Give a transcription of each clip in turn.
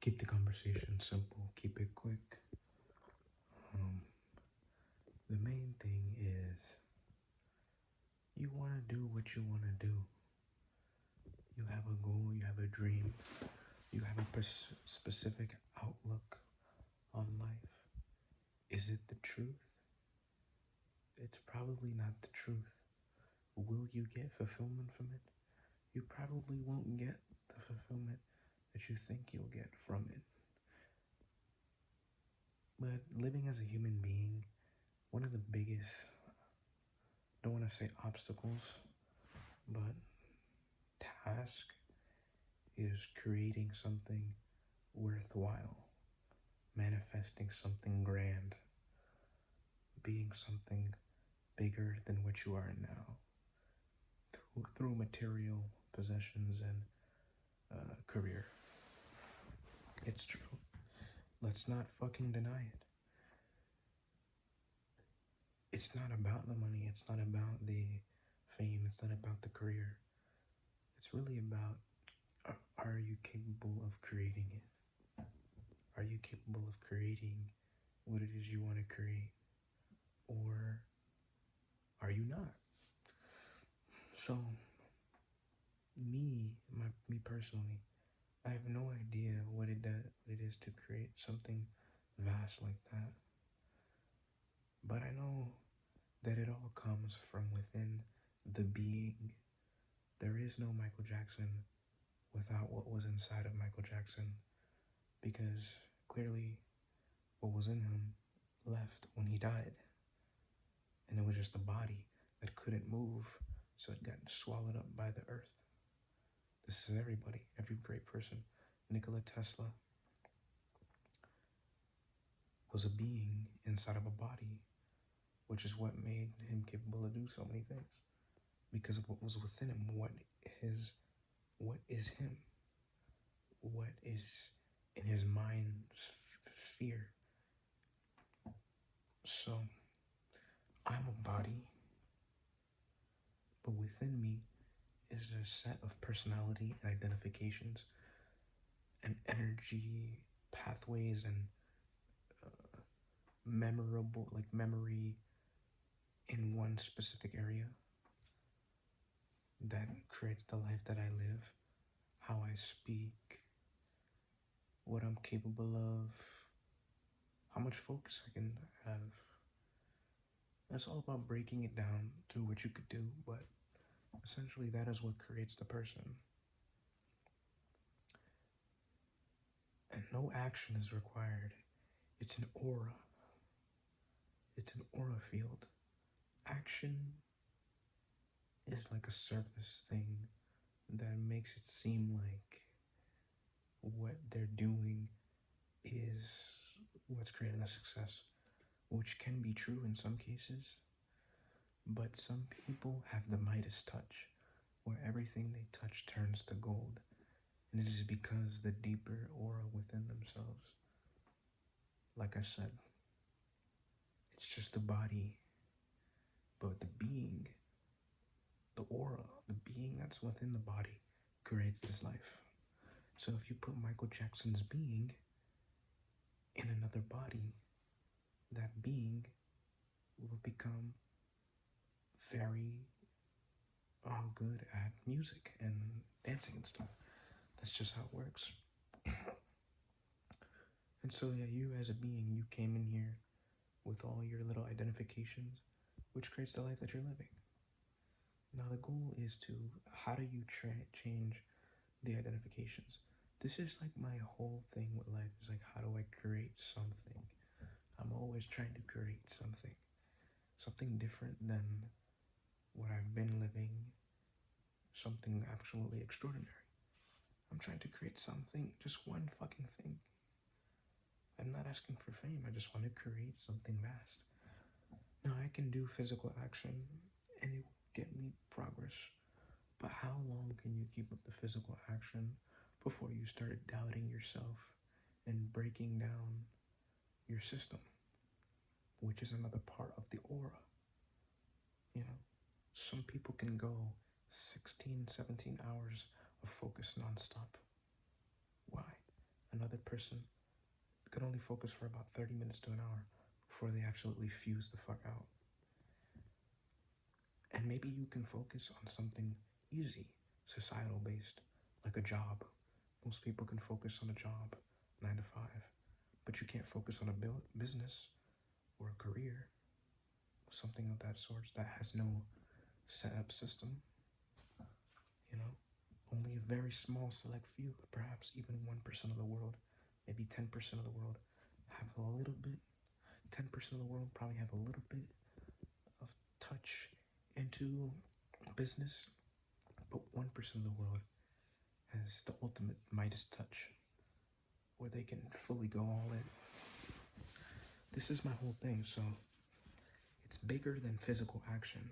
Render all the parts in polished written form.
Keep the conversation simple, keep it quick. The main thing is you want to do what you want to do. You have a goal, you have a dream, you have a specific outlook on life. Is it the truth? It's probably not the truth. Will you get fulfillment from it? You probably won't get the fulfillment that you think you'll get from it. But living as a human being, one of the biggest, don't want to say obstacles, but task is creating something worthwhile, manifesting something grand, being something bigger than what you are now, through material possessions and career. It's true. Let's not fucking deny it. It's not about the money. It's not about the fame. It's not about the career. It's really about, are you capable of creating it? Are you capable of creating what it is you want to create? Or are you not? So, me personally, I have no idea what it is to create something vast like that. But I know that it all comes from within the being. There is no Michael Jackson without what was inside of Michael Jackson, because clearly what was in him left when he died, and it was just a body that couldn't move, so it got swallowed up by the earth. This is everybody, every great person. Nikola Tesla was a being inside of a body, which is what made him capable of doing so many things, because of what was within him. What is him? What is in his mind sphere? So, I'm a body, but within me is a set of personality and identifications and energy pathways and memory in one specific area that creates the life that I live, how I speak, what I'm capable of, how much focus I can have. It's all about breaking it down to what you could do, but essentially that is what creates the person. And no action is required. It's an aura. It's an aura field. Action is like a surface thing that makes it seem like what they're doing is what's creating a success, which can be true in some cases, but some people have the Midas touch, where everything they touch turns to gold, and it is because the deeper aura within themselves. Like I said, it's just the body, but the being, the aura, the being that's within the body creates this life. So if you put Michael Jackson's being in another body, that being will become very good at music and dancing and stuff. That's just how it works. And so yeah, you as a being, you came in here with all your little identifications, which creates the life that you're living. Now the goal is to, how do you change the identifications? This is like my whole thing with life, is like, how do I create something? I'm always trying to create something different than what I've been living, something absolutely extraordinary. I'm trying to create something, just one fucking thing. I'm not asking for fame, I just want to create something vast. Now I can do physical action and it will get me progress, but how long can you keep up the physical action before you start doubting yourself and breaking down your system, which is another part of the aura? You know, some people can go 16, 17 hours of focus nonstop. Why? And another person could only focus for about 30 minutes to an hour before they absolutely fuse the fuck out. And maybe you can focus on something easy, societal based, like a job. Most people can focus on a job, 9 to 5, but you can't focus on a business or a career, something of that sort that has no set up system. You know, only a very small select few, perhaps even 1% of the world, maybe 10% of the world have a little bit, 10% of the world probably have a little bit of touch into business, but 1% of the world has the ultimate Midas touch where they can fully go all in. This is my whole thing, so it's bigger than physical action.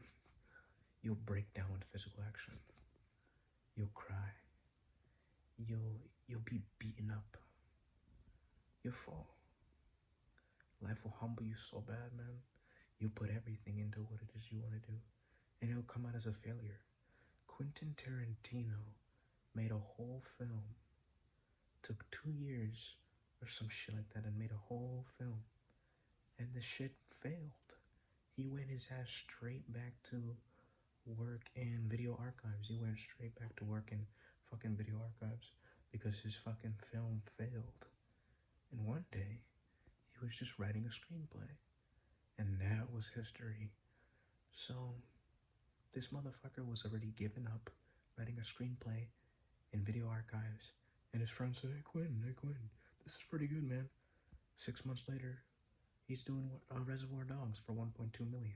You'll break down with physical action. You'll cry. You'll be beaten up. You'll fall. Life will humble you so bad, man. You'll put everything into what it is you want to do, and it'll come out as a failure. Quentin Tarantino made a whole film, took 2 years or some shit like that, and made a whole film, and the shit failed. He went his ass straight back to work in video archives. He went straight back to work in fucking video archives because his fucking film failed. And one day, he was just writing a screenplay, and that was history. So, this motherfucker was already given up writing a screenplay in video archives, and his friend said, hey Quentin, this is pretty good, man. 6 months later, he's doing Reservoir Dogs for 1.2 million.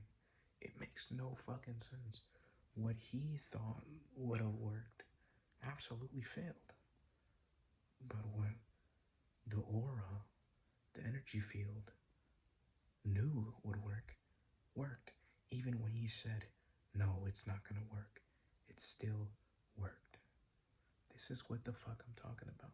It makes no fucking sense. What he thought would have worked absolutely failed. But what the aura, the energy field, knew would work, worked. Even when he said, no, it's not gonna work, it still worked. This is what the fuck I'm talking about.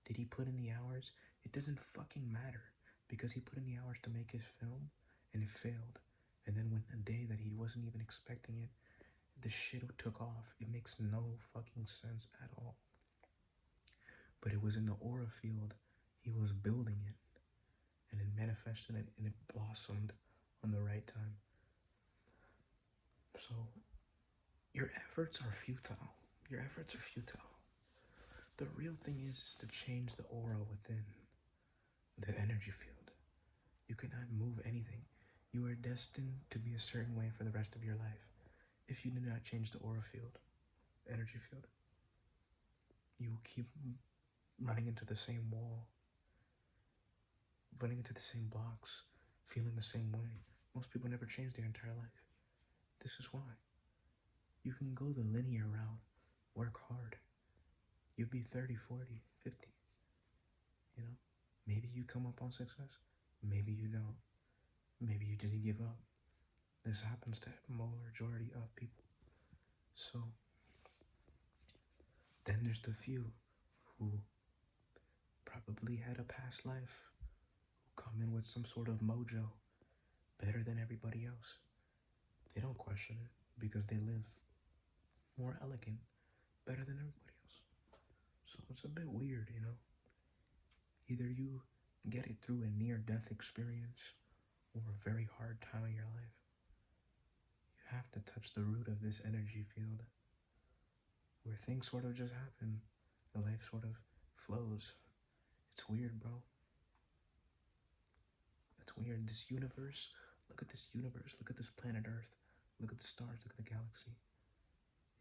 Did he put in the hours? It doesn't fucking matter, because he put in the hours to make his film, and it failed. And then when a day that he wasn't even expecting it, the shit took off. It makes no fucking sense at all. But it was in the aura field. He was building it, and it manifested it, and it blossomed on the right time. So, your efforts are futile. Your efforts are futile. The real thing is to change the aura within the energy field. You cannot move anything. You are destined to be a certain way for the rest of your life if you do not change the aura field, energy field. You will keep running into the same wall, running into the same blocks, feeling the same way. Most people never change their entire life. This is why. You can go the linear route, work hard. You'll be 30, 40, 50. You know, maybe you come up on success, maybe you don't. Maybe you just give up. This happens to the majority of people. So, then there's the few who probably had a past life, who come in with some sort of mojo, better than everybody else. They don't question it because they live more elegant, better than everybody else. So it's a bit weird, you know? Either you get it through a near-death experience or a very hard time in your life. You have to touch the root of this energy field where things sort of just happen and life sort of flows. It's weird, bro. It's weird. This universe, look at this universe, look at this planet Earth, look at the stars, look at the galaxy.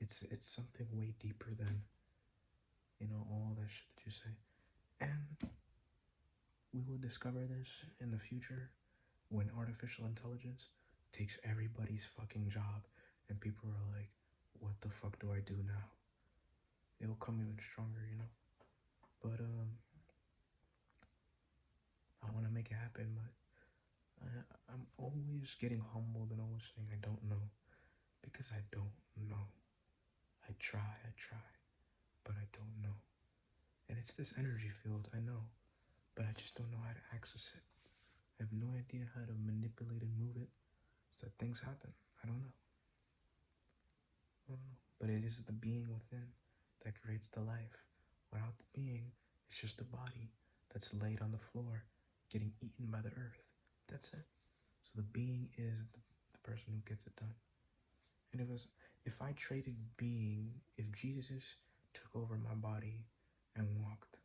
It's something way deeper than, you know, all that shit that you say. And we will discover this in the future when artificial intelligence takes everybody's fucking job and people are like, what the fuck do I do now? It will come even stronger, you know? But, I want to make it happen, but I'm always getting humbled and always saying I don't know, because I don't know. I try, but I don't know. And it's this energy field, I know, but I just don't know how to access it. I have no idea how to manipulate and move it so that things happen. I don't know. But it is the being within that creates the life. Without the being, It's just a body that's laid on the floor, getting eaten by the earth. That's it. So the being is the person who gets it done. And it was, if I traded being, if Jesus took over my body and walked,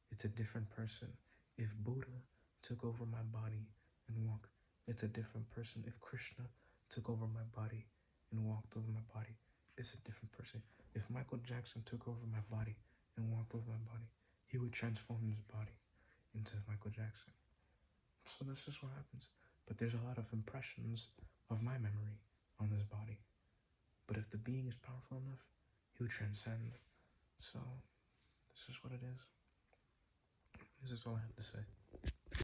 it's a different person. If Buddha took over my body and walked, it's a different person. If Krishna took over my body and walked over my body, it's a different person. If Michael Jackson took over my body and walked over my body, he would transform his body into Michael Jackson. So that's just what happens. But there's a lot of impressions of my memory on this body. But if the being is powerful enough, he would transcend. So this is what it is. This is all I have to say.